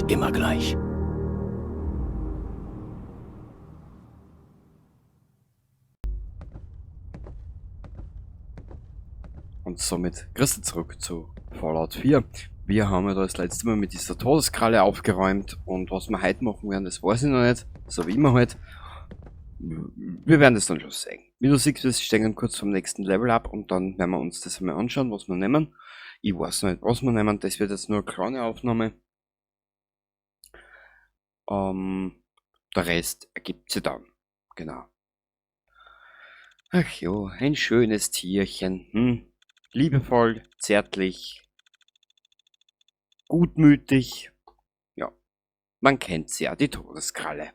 immer gleich. Und somit grüß zurück zu Fallout 4. Wir haben ja da das letzte Mal mit dieser Todeskralle aufgeräumt und was wir heute machen werden, das weiß ich noch nicht. So wie immer halt. Wir werden das dann schon sehen. Wie du siehst, wir stehen kurz vom nächsten Level ab und dann werden wir uns das einmal anschauen, was wir nehmen. Ich weiß noch nicht, was wir nehmen, das wird jetzt nur eine kleine Aufnahme. Der Rest ergibt sich dann. Genau. Ach jo, ein schönes Tierchen. Liebevoll, zärtlich, gutmütig. Ja, man kennt sie ja, die Todeskralle.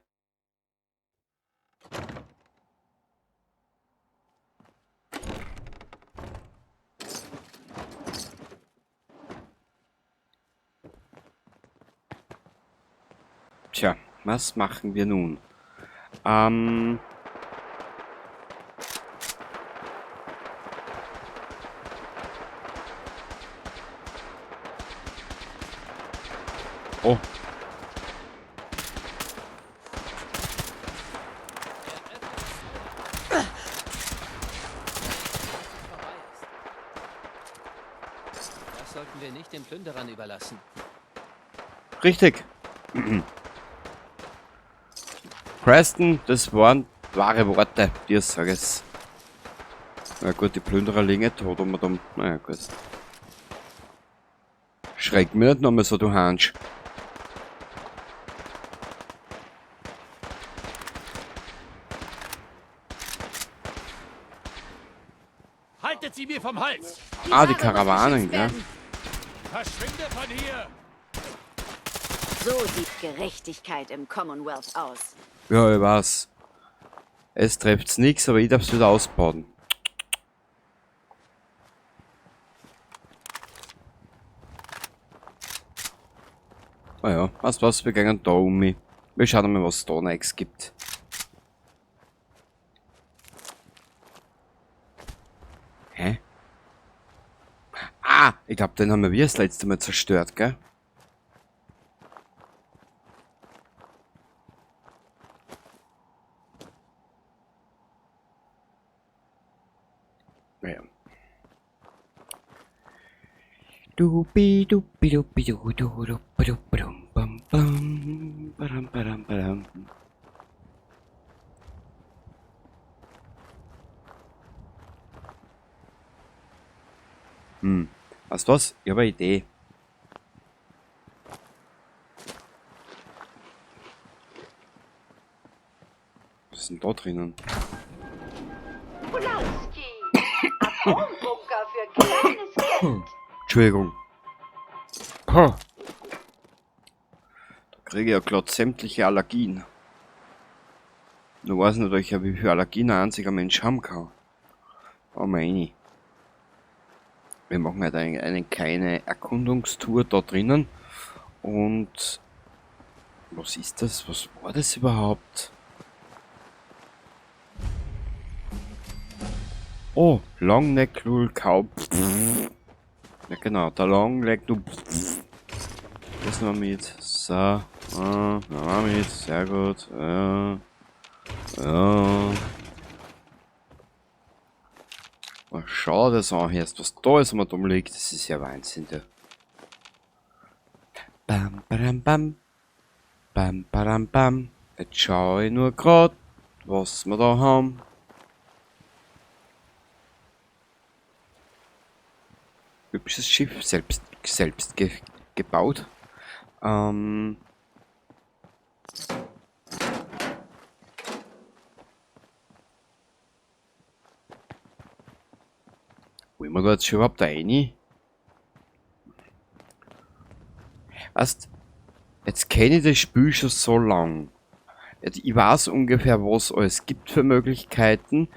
Tja, was machen wir nun? Oh. Das sollten wir nicht den Plünderern überlassen. Richtig. Preston, das waren wahre Worte, dir sag es. Na gut, die Plünderer liegen nicht tot, aber dann, naja gut. Schreck mir nicht nochmal so, du Hansch. Haltet sie mir vom Hals! Ah, die Karawanen, gell? Verschwinde von hier! So sieht Gerechtigkeit im Commonwealth aus. Ja, ich weiß. Es trifft's nix, aber ich darf's wieder ausbauen. Naja, weißt du was, wir gehen da um mich. Wir schauen mal, was es da next gibt. Hä? Ah, ich glaube, den haben wir das letzte Mal zerstört, gell? Naja. Dupi dupi dupi du du du du bam bam bam badam badam badam. Weißt du was? Ich habe eine Idee. Was ist denn da drinnen? Polanski, Atombunker für kleines Geld. Entschuldigung. Da kriege ich ja glatt sämtliche Allergien. Du weißt natürlich, wie viele Allergien ein einziger Mensch haben kann. Oh meine. Wir machen halt eine kleine Erkundungstour da drinnen. Und was ist das? Was war das überhaupt? Oh, Longneck Lul Cow. Ja genau, der Longneck du. Das noch mit. So, noch mit, sehr gut. Ja. Oh, schau das an, erst was da ist, was da liegt, das ist ja Wahnsinn. Du. Bam, badam, bam. Bam, badam, bam. Jetzt schau ich nur grad, was wir da haben. Hübsches Schiff, selbst gebaut. Wollen wir da jetzt schon überhaupt rein? Weißt, jetzt kenne ich das Spiel schon so lang. Ich weiß ungefähr, was es alles gibt für Möglichkeiten.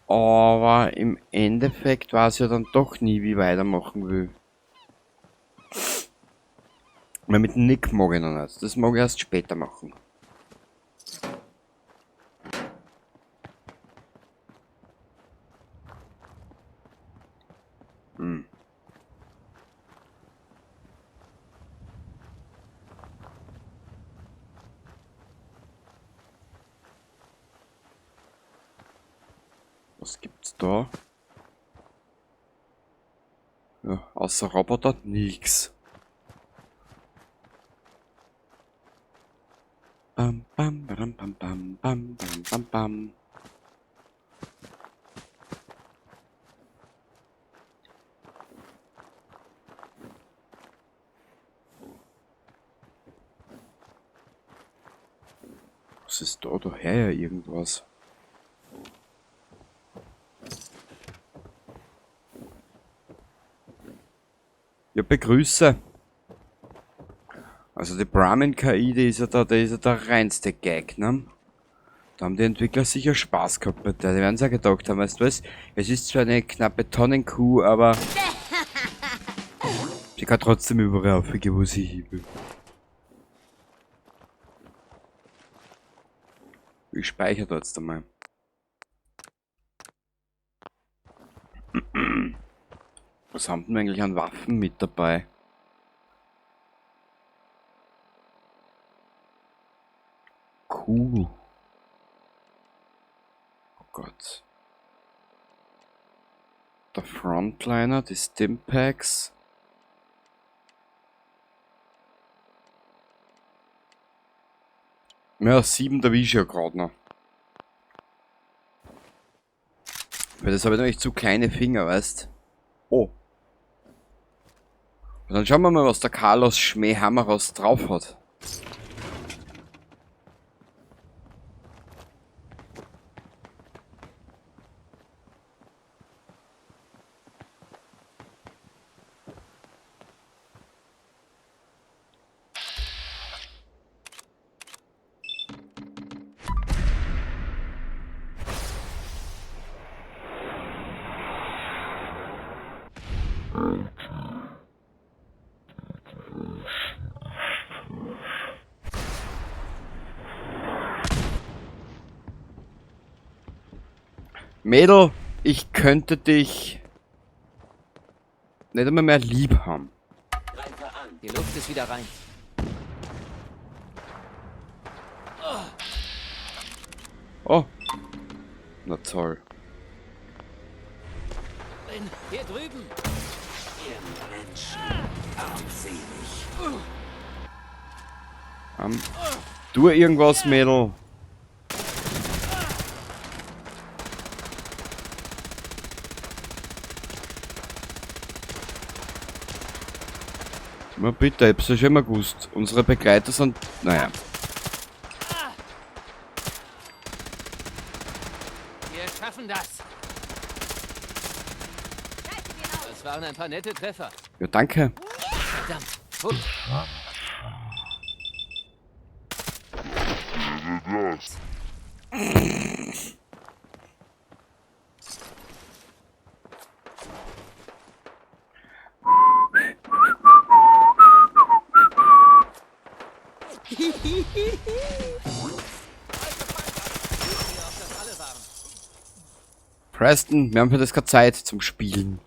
Aber im Endeffekt weiß ich ja dann doch nie, wie ich weitermachen will. Weil mit dem Nick mag ich noch nicht. Das mag ich erst später machen. Was gibt's da? Ja, außer Roboter nix. Bam, bam, bam, bam, bam, bam, bam, bam, bam. Was ist da? Daher ja irgendwas. Ja, begrüße. Also die Brahmin-KI, die ist ja der reinste Gag, ne? Da haben die Entwickler sicher Spaß gehabt mit der. Die werden sich ja gedacht haben, weißt du was? Es ist zwar eine knappe Tonnenkuh, aber sie kann trotzdem überall aufgehen, wo sie hin will. Ich speichere jetzt einmal. Was haben denn eigentlich an Waffen mit dabei? Cool. Oh Gott. Der Frontliner, die Stimpaks. Ja, 7 erwische ich ja gerade noch. Weil das habe ich nämlich zu kleine Finger, weißt? Oh. Und dann schauen wir mal, was der Carlos Schmähhammeros drauf hat. Mädel, ich könnte dich nicht einmal mehr lieb haben. Die Luft ist wieder rein. Oh. Na toll. Hier drüben. Tu irgendwas, Mädel. Na bitte, ich hab's ja schon immer gewusst. Unsere Begleiter sind... Naja. Wir schaffen das. Das waren ein paar nette Treffer. Ja, danke. Verdammt. Gut. Preston, wir haben für das keine Zeit zum Spielen.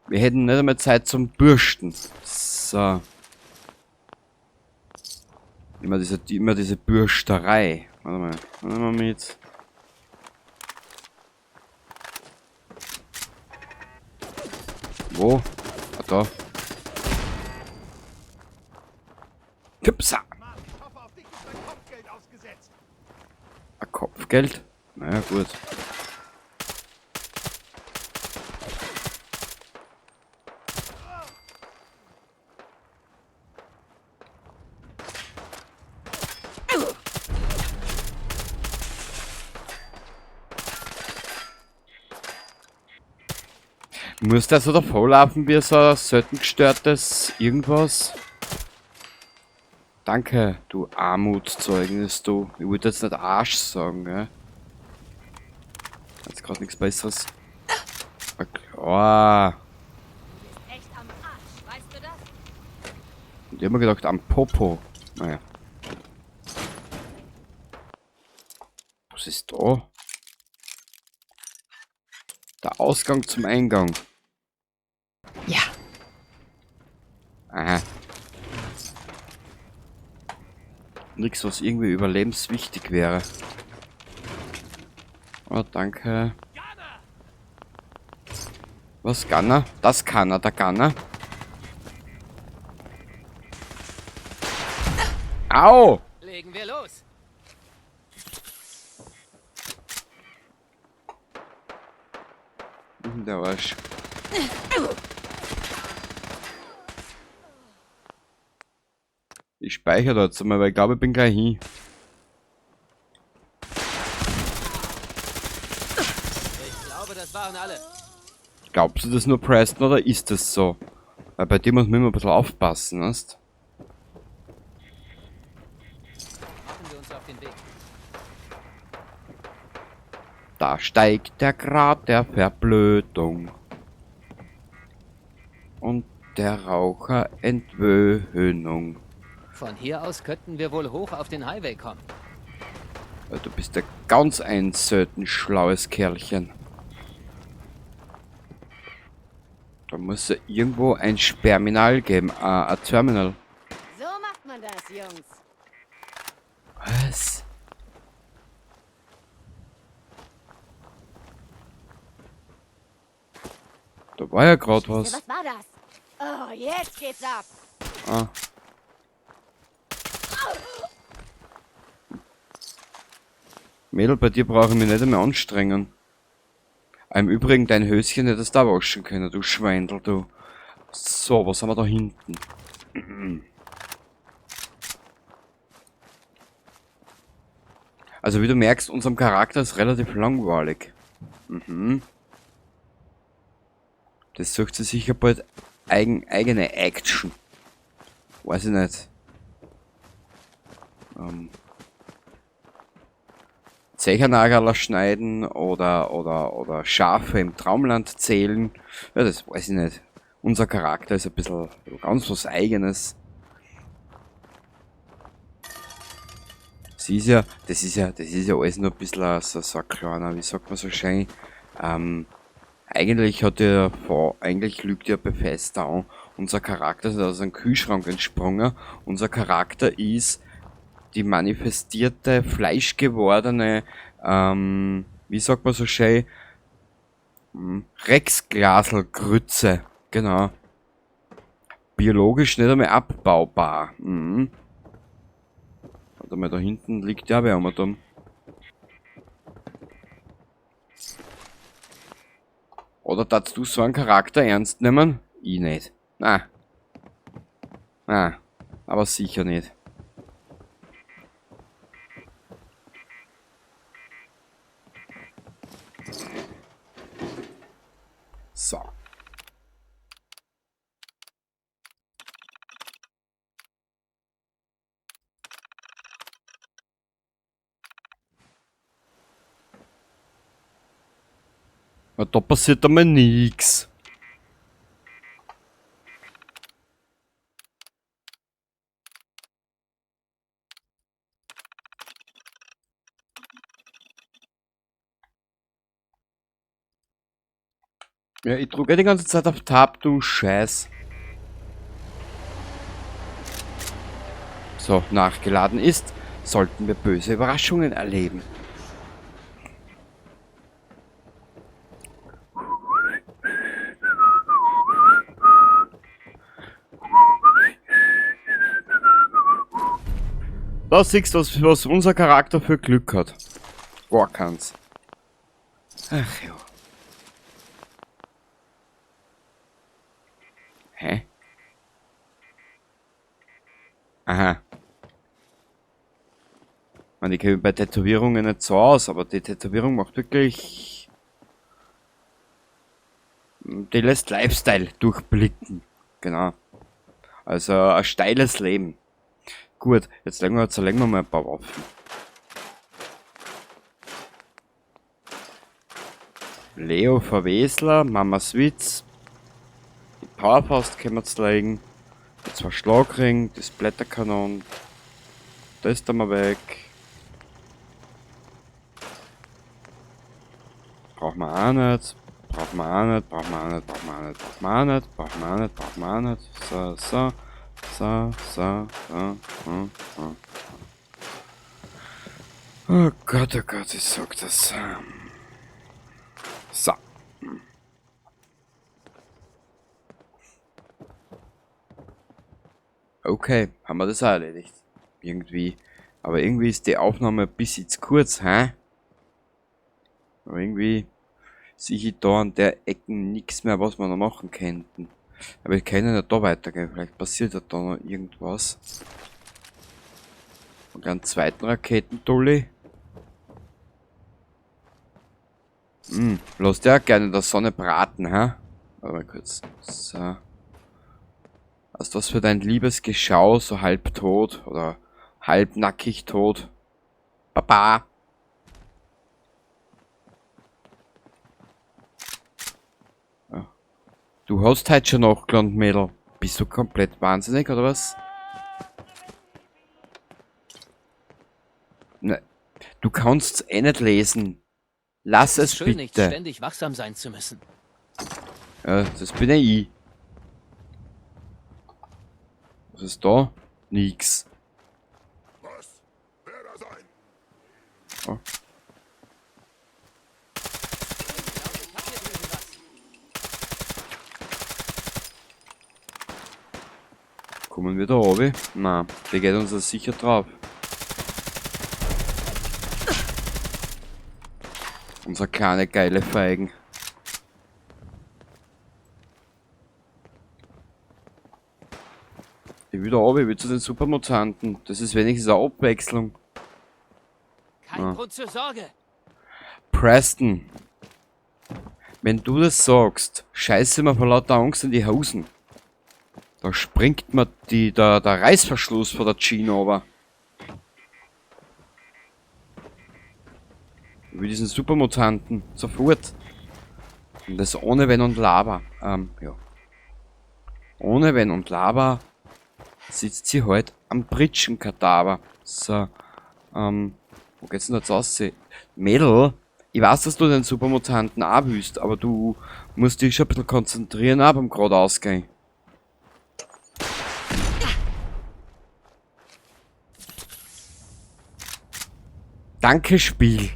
Wir hätten nicht einmal Zeit zum Bürsten. So. Immer diese Bürsterei. Warte mal mit. Wo? Ah, da. Hüpsa! Ein Kopfgeld? Naja, gut. Muss der so davor laufen wie so ein selten gestörtes irgendwas? Danke, du Armutszeugnis, du. Ich wollte jetzt nicht Arsch sagen, gell? Jetzt gerade nichts Besseres. Oh. Echt am Arsch, weißt du das? Und ich hab mir gedacht, am Popo. Naja. Was ist da? Der Ausgang zum Eingang. Ja. Aha. Nix, was irgendwie überlebenswichtig wäre. Oh, danke. Was, Gunner? Das kann er, der Gunner. Au! Legen wir los. Der Arsch. Ich speichere da jetzt mal, weil ich glaube, ich bin gleich hin. Ich glaube, das waren alle. Glaubst du das nur, Preston, oder ist das so? Weil bei dem muss man immer ein bisschen aufpassen, weißt? Machen wir uns auf den Weg. Da steigt der Grad der Verblödung. Und der Raucher Entwöhnung. Von hier aus könnten wir wohl hoch auf den Highway kommen. Du bist ja ganz ein selten schlaues Kerlchen. Da muss ja irgendwo ein Sperminal geben. Ein Terminal. So macht man das, Jungs. Was? Da war ja gerade was. Was war das? Oh, jetzt geht's ab. Ah. Mädel, bei dir brauche ich mich nicht mehr anstrengen. Im Übrigen, dein Höschen hättest du da waschen können, du Schweindel, du. So, was haben wir da hinten? Also wie du merkst, unserem Charakter ist relativ langweilig. Mhm. Das sucht sie sicher bald eigene Action. Weiß ich nicht. Zechernagerler schneiden oder Schafe im Traumland zählen. Ja, das weiß ich nicht. Unser Charakter ist ein bisschen ganz was Eigenes. Das ist ja alles nur ein bisschen so ein kleiner, wie sagt man so schön, eigentlich lügt ja Bethesda an. Unser Charakter ist aus einem Kühlschrank entsprungen. Unser Charakter ist die manifestierte, fleischgewordene, wie sagt man so schön, Rexglaselgrütze. Genau. Biologisch nicht einmal abbaubar. Mhm. Warte mal, da hinten liegt ja wer da. Oder darfst du so einen Charakter ernst nehmen? Ich nicht. Na. Na. Aber sicher nicht. So. Na, da passiert einmal nix. Ja, ich drücke die ganze Zeit auf Tab, du Scheiß. So, nachgeladen ist, sollten wir böse Überraschungen erleben. Da siehst du, was unser Charakter für Glück hat. Gar keins. Ach ja. Hä? Aha. Man, ich kenne bei Tätowierungen nicht so aus, aber die Tätowierung macht wirklich... Die lässt Lifestyle durchblicken. Genau. Also ein steiles Leben. Gut, jetzt legen wir mal ein paar Waffen. Leo Verwesler, Mama Switz. Die Powerfaust können wir jetzt legen. Die 2 Schlagring, das Blätterkanon. Das da mal weg. Brauchen wir auch nicht. Brauchen wir auch nicht, brauchen wir auch nicht, brauchen wir auch nicht, brauchen wir auch nicht, brauchen wir auch nicht, brauchen wir auch nicht. So, so. So, so, so, so, so. Oh Gott, ich sag das. So. Okay, haben wir das auch erledigt. Irgendwie. Aber irgendwie ist die Aufnahme ein bisschen zu kurz, hä? Aber irgendwie sehe ich da an der Ecke nichts mehr, was wir noch machen könnten. Aber wir können ja da weitergehen. Vielleicht passiert ja da noch irgendwas. Und einen zweiten Raketentulli. Lass der gerne in der Sonne braten, hä? Warte mal kurz. So. Also das für dein liebes Geschau, so halb tot oder halbnackig tot. Baba! Ja. Du hast heute schon nachgeladen, Mädel. Bist du komplett wahnsinnig, oder was? Ne, du kannst's eh nicht lesen. Lass es Schön, nicht bitte. ständig wachsam sein zu müssen. Ja, das bin ja ich. Was ist da? Nix. Was? Wer da sein? Oh. Kommen wir da oben? Na, der geht uns das sicher drauf. Unser kleine geile Feigen. Ich will da oben, ich will zu den Supermutanten. Das ist wenigstens eine Abwechslung. Kein Ah. Grund zur Sorge. Preston. Wenn du das sagst, scheiße mir vor lauter Angst in die Hosen. Da springt mir der Reißverschluss von der Jeans runter. Ich will diesen Supermutanten. Sofort. Und das ohne Wenn und Lava. Ja. Ohne Wenn und Lava sitzt sie halt am Britschenkadaver. So. Wo geht's denn jetzt aus? Mädel, ich weiß, dass du den Supermutanten auch willst, aber du musst dich schon ein bisschen konzentrieren, auch beim geradeausgehen. Danke, Spiel.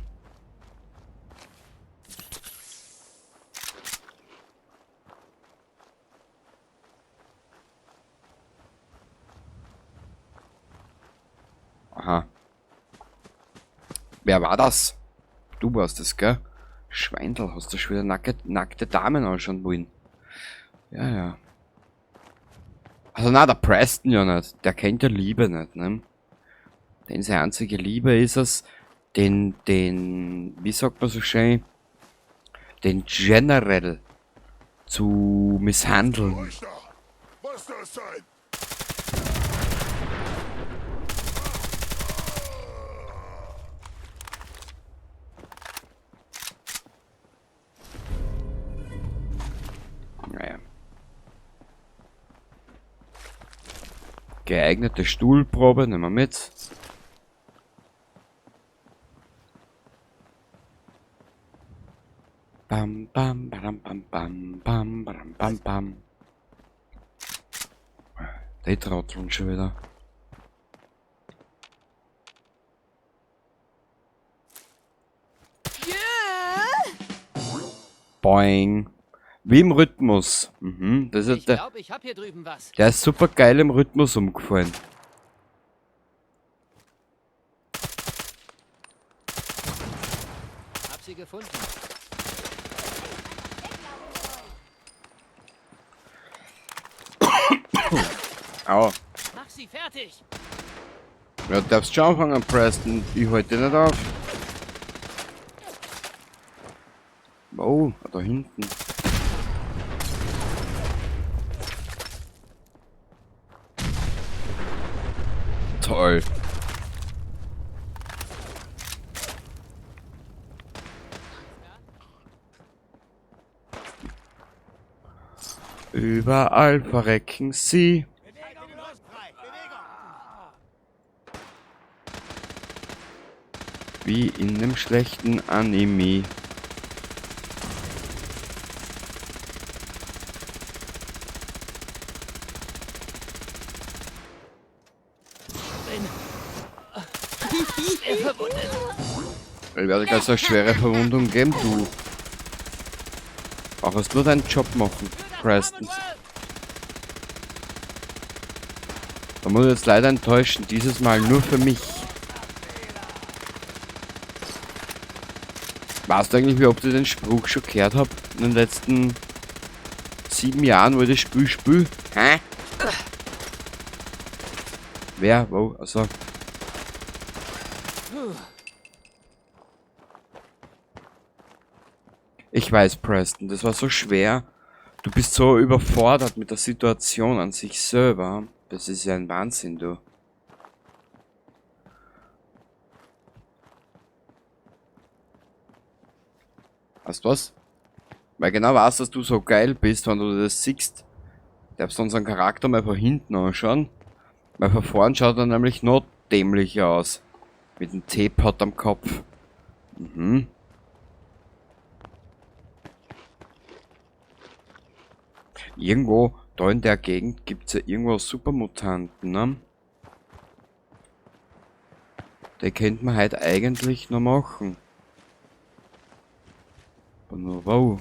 Aha. Wer war das? Du warst es, gell? Schweindel, hast du schon wieder nackte Damen anschauen wollen? Ja, ja. Also na, der Preston ja nicht. Der kennt ja Liebe nicht, ne? Denn seine einzige Liebe ist es, wie sagt man so schön, den General zu misshandeln. Euch da! Was soll es sein? Naja. Geeignete Stuhlprobe, nehmen wir mit. Bam, bam, badam, bam, bam, bam, badam, bam, bam. Die trotteln schon wieder. Boing. Wie im Rhythmus. Das ist Ich der, glaube, ich habe hier drüben was. der ist super geil im Rhythmus umgefallen. Hab sie gefunden. Au. Mach sie fertig. Ja, darfst schon anfangen, Preston. Ich halte nicht auf. Oh, da hinten. Toll. Überall verrecken sie. Wie in einem schlechten Anime. Schwer verwundet. Ich werde ganz eine schwere Verwundung geben, du. Brauchst nur deinen Job machen, Preston. Da muss ich jetzt leider enttäuschen. Dieses Mal nur für mich. Weißt du eigentlich, wie oft ich den Spruch schon gehört habe? In den letzten 7 Jahren, wo ich das Spiel spiele? Hä? Wer? Wo? Also. Ich weiß, Preston, das war so schwer. Du bist so überfordert mit der Situation an sich selber. Das ist ja ein Wahnsinn, du. Weißt du was? Weil genau weißt, dass du so geil bist, wenn du das siehst. Darfst du unseren Charakter mal von hinten anschauen. Weil von vorn schaut er nämlich noch dämlicher aus. Mit dem Teepot am Kopf. Mhm. Irgendwo, da in der Gegend, gibt's ja irgendwo Supermutanten, ne? Die könnte man halt eigentlich noch machen. Aber nur wo?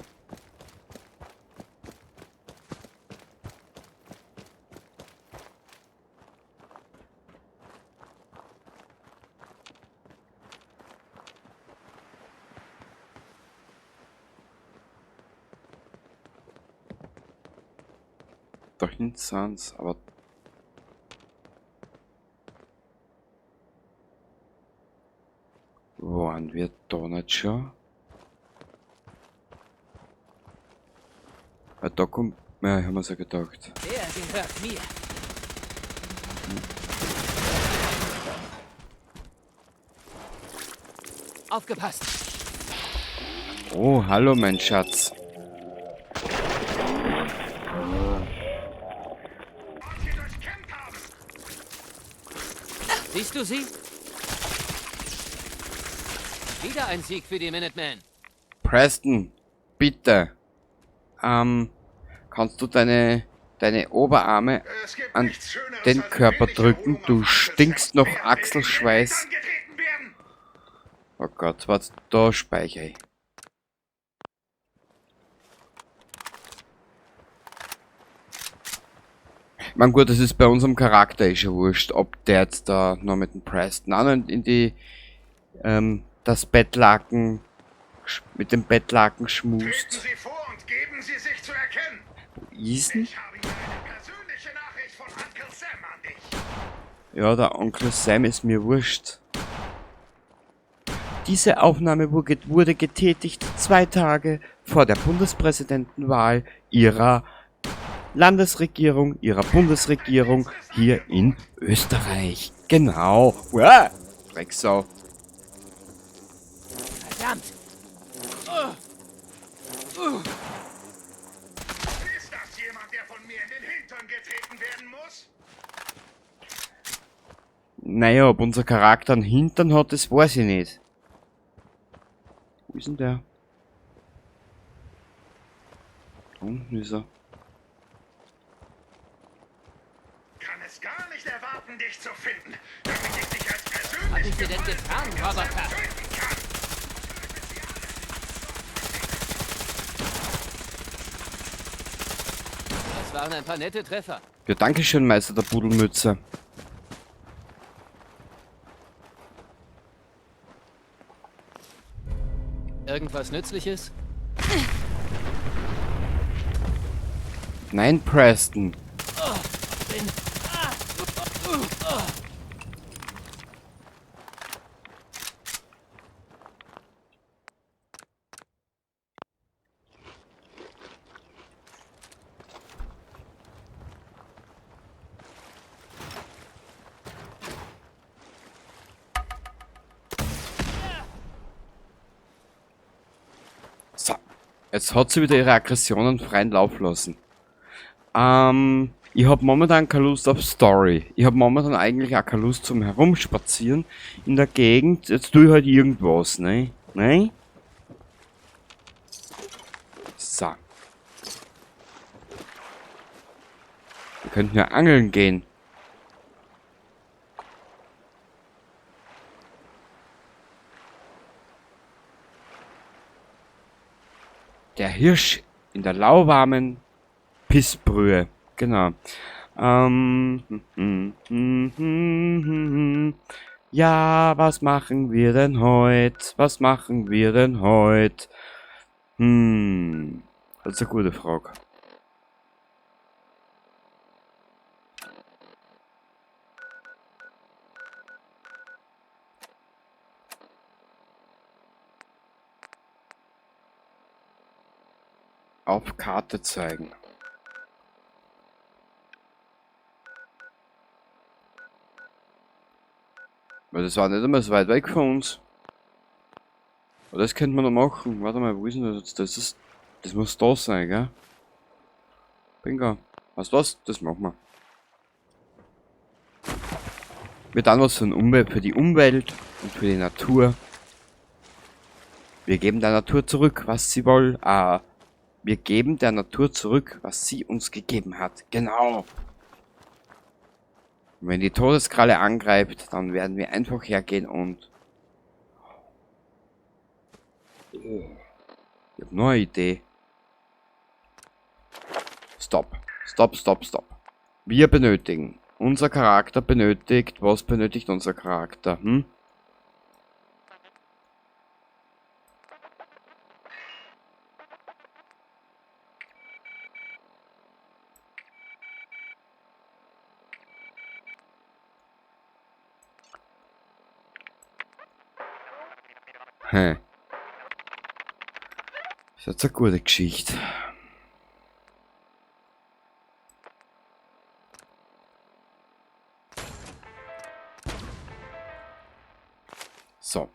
Da hinten sind's, aber... Waren wir da nicht schon? Ja, da kommt... Ja, haben wir ja gedacht. Der gehört mir. Aufgepasst. Oh, hallo mein Schatz. Siehst du sie? Wieder ein Sieg für die Minutemen. Preston, bitte. Kannst du deine Oberarme an den Körper drücken? Du stinkst noch Achselschweiß. Oh Gott, was da speichere ich. Man gut, das ist bei unserem Charakter eh schon wurscht, ob der jetzt da noch mit dem Preston auch noch in die das Bettlaken mit dem Bettlaken schmust. Sie vor und geben Sie sich zu erkennen. Wo ist denn? Ich habe hier eine persönliche Nachricht von Uncle Sam an dich. Ja, der Onkel Sam ist mir wurscht. Diese Aufnahme wurde getätigt 2 Tage vor der Bundespräsidentenwahl ihrer Landesregierung, ihrer Bundesregierung hier in Österreich. Genau. Uah, Drecksau. Verdammt. Ist das jemand, der von mir in den Hintern getreten werden muss? Naja, ob unser Charakter einen Hintern hat, das weiß ich nicht. Wo ist denn der? Da unten ist er. Kann es gar nicht erwarten, dich zu finden, damit ich dich als Was persönlich hab ich dir denn getan, Roboter? töten kann. Das waren ein paar nette Treffer. Ja, dankeschön, Meister der Pudelmütze. Irgendwas Nützliches? Nein, Preston. Bin... So. Jetzt hat sie wieder ihre Aggressionen freien Lauf lassen. Ich habe momentan keine Lust auf Story. Ich habe momentan eigentlich auch keine Lust zum Herumspazieren in der Gegend. Jetzt tue ich halt irgendwas, ne? Ne? So. Wir könnten ja angeln gehen. Der Hirsch In der lauwarmen Pissbrühe. Genau. Ja, was machen wir denn heute? Was machen wir denn heute? Das ist eine gute Frage. Auf Karte zeigen. Weil das war nicht einmal so weit weg von uns. Aber das könnte man noch machen. Warte mal, wo ist denn das jetzt? Das muss da sein, gell? Bingo. Weißt du was? Das machen wir. Wir dann was für die Umwelt und für die Natur. Wir geben der Natur zurück, was sie will. Wir geben der Natur zurück, was sie uns gegeben hat. Genau. Und wenn die Todeskralle angreift, dann werden wir einfach hergehen und... Oh, ich habe noch eine Idee. Stopp. Stopp, stopp, stopp. Wir benötigen. Unser Charakter benötigt. Was benötigt unser Charakter? Das ist jetzt eine gute Geschichte. So.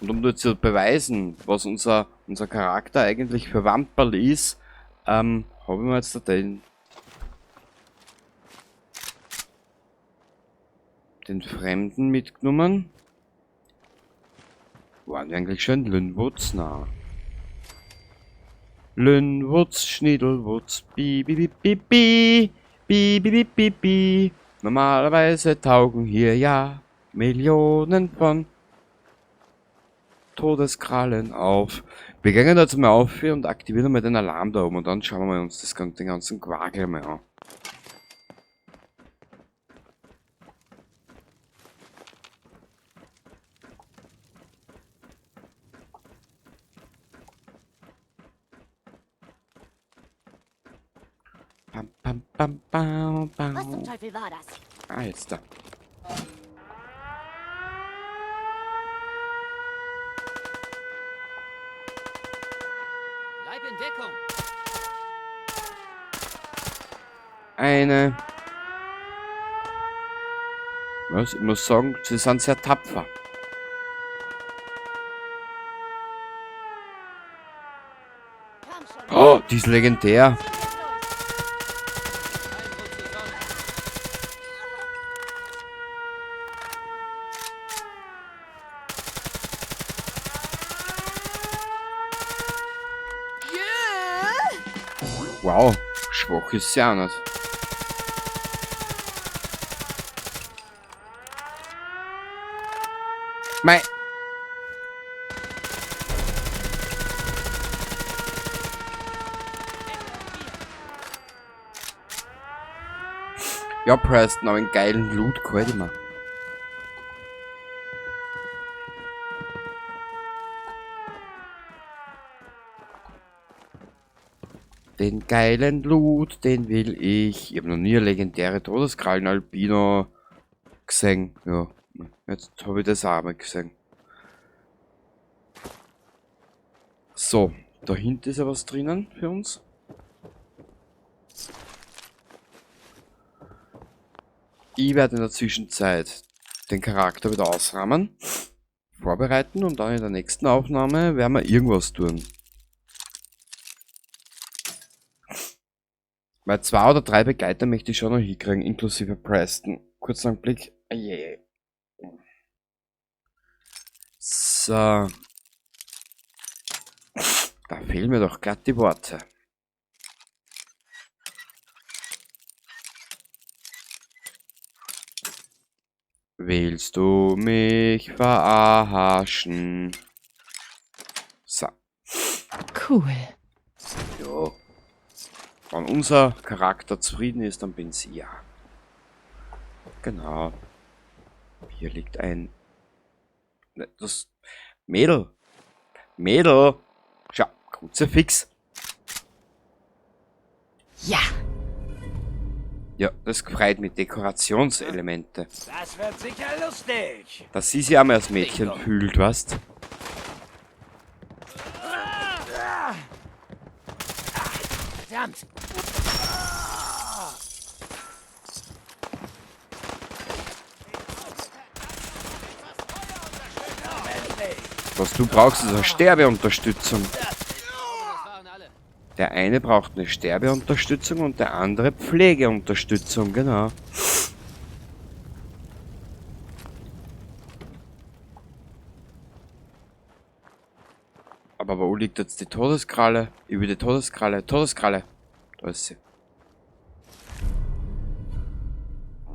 Und um dir zu beweisen, was unser Charakter eigentlich für Wamperl ist, habe ich mir jetzt den Fremden mitgenommen. Waren wir eigentlich schon in Lünnwutz? Na. Lünnwutz, Schniedelwutz, bi bi bi bi bi bi bi bi bi bi. Normalerweise taugen hier ja Millionen von Todeskrallen auf. Wir gehen jetzt mal auf und aktivieren mal den Alarm da oben und dann schauen wir uns den ganzen Quagel mal an. Pam, pam, pam, pam, pam. Was zum Teufel war das? Ah, jetzt da. Bleib in Deckung. Eine. Was? Ich muss sagen, sie sind sehr tapfer. Komm schon. Oh, die ist legendär. Los. Ein Grund zur Sorge. Wow, schwach ist sie auch nicht. Mei. Ja, Preston, aber einen geilen Loot gefällt ich mir. Den geilen Loot, den will ich. Ich habe noch nie eine legendäre Todeskrallen Albino gesehen. Ja, jetzt habe ich das auch mal gesehen. So, da hinten ist ja was drinnen für uns. Ich werde in der Zwischenzeit den Charakter wieder ausrahmen, vorbereiten und dann in der nächsten Aufnahme werden wir irgendwas tun. Weil 2 oder 3 Begleiter möchte ich schon noch hinkriegen, inklusive Preston. Kurzen Augenblick. Yeah. So. Da fehlen mir doch glatt die Worte. Willst du mich verarschen? So. Cool. Ja. Wenn unser Charakter zufrieden ist, dann bin sie ja. Genau. Hier liegt ein... Das... Mädel. Mädel. Schau, Kruzifix. Ja. Ja, das freut mit Dekorationselemente. Das wird sicher lustig. Dass sie sich einmal als Mädchen fühlt, weißt? Verdammt! Was du brauchst, ist eine Sterbeunterstützung. Das waren alle. Der eine braucht eine Sterbeunterstützung und der andere Pflegeunterstützung, genau. Aber wo liegt jetzt die Todeskralle? Ich will die Todeskralle. Todeskralle. Da ist sie.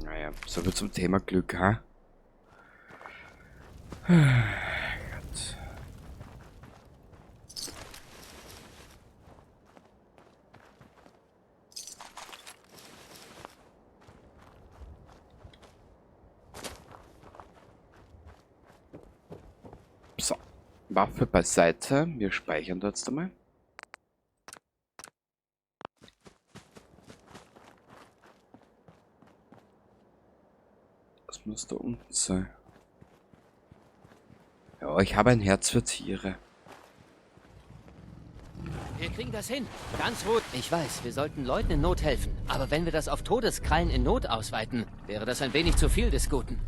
Naja, so viel zum Thema Glück, ha? Gott. So. Waffe beiseite. Wir speichern da jetzt einmal. Das muss da unten sein. Ja, ich habe ein Herz für Tiere. Wir kriegen das hin. Ganz gut. Ich weiß, wir sollten Leuten in Not helfen. Aber wenn wir das auf Todeskrallen in Not ausweiten, wäre das ein wenig zu viel des Guten.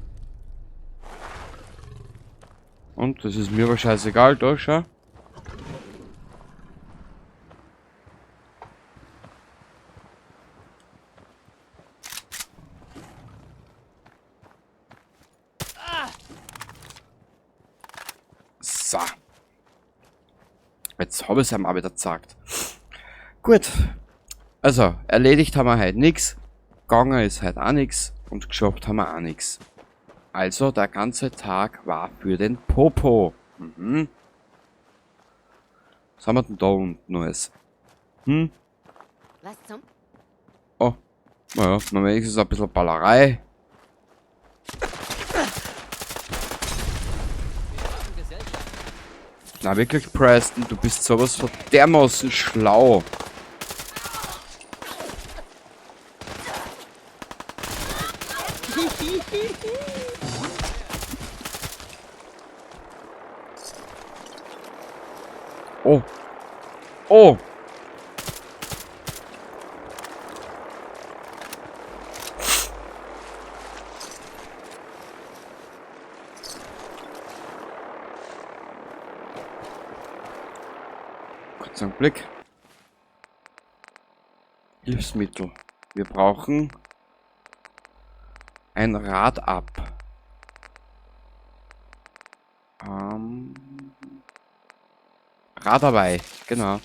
Und das ist mir aber scheißegal, da schau. So. Jetzt habe ich es ihm auch wieder gesagt. Gut. Also, erledigt haben wir heute nichts. Gegangen ist heute auch nichts. Und geschafft haben wir auch nichts. Also, der ganze Tag war für den Popo. Mhm. Was haben wir denn da unten Neues? Hm? Was zum? Oh. Naja, man wenigstens ein bisschen Ballerei. Na wirklich, Preston, du bist sowas von dermaßen schlau. Oh. Oh. Kurz einen Blick. Hilfsmittel. Wir brauchen ein Rad ab. Rad dabei, genau.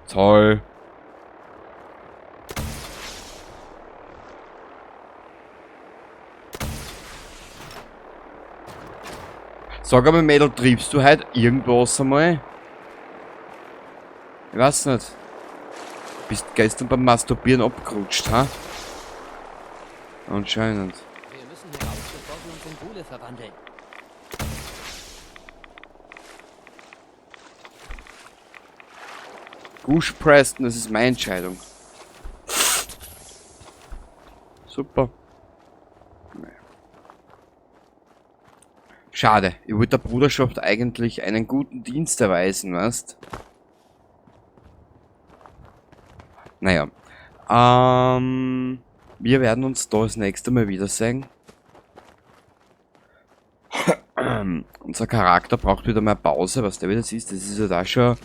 Toll. Sag einmal, Mädel, triebst du heute irgendwas einmal? Ich weiß nicht. Bist gestern beim Masturbieren abgerutscht, ha? Anscheinend. Wir müssen hier raus, bevor wir uns in Gule verwandeln. Gush Preston, das ist meine Entscheidung. Super. Naja. Schade, ich wollte der Bruderschaft eigentlich einen guten Dienst erweisen, weißt? Naja. Wir werden uns da das nächste Mal wiedersehen. Unser Charakter braucht wieder mal Pause, was der wieder ist. Das ist ja da schon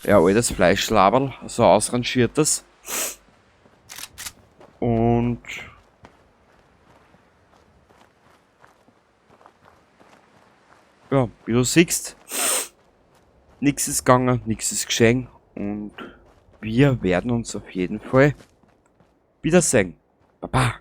ja altes Fleischlaberl, so ausrangiertes. Und ja, wie du siehst, nichts ist gegangen, nichts ist geschehen und wir werden uns auf jeden Fall wiedersehen. Baba.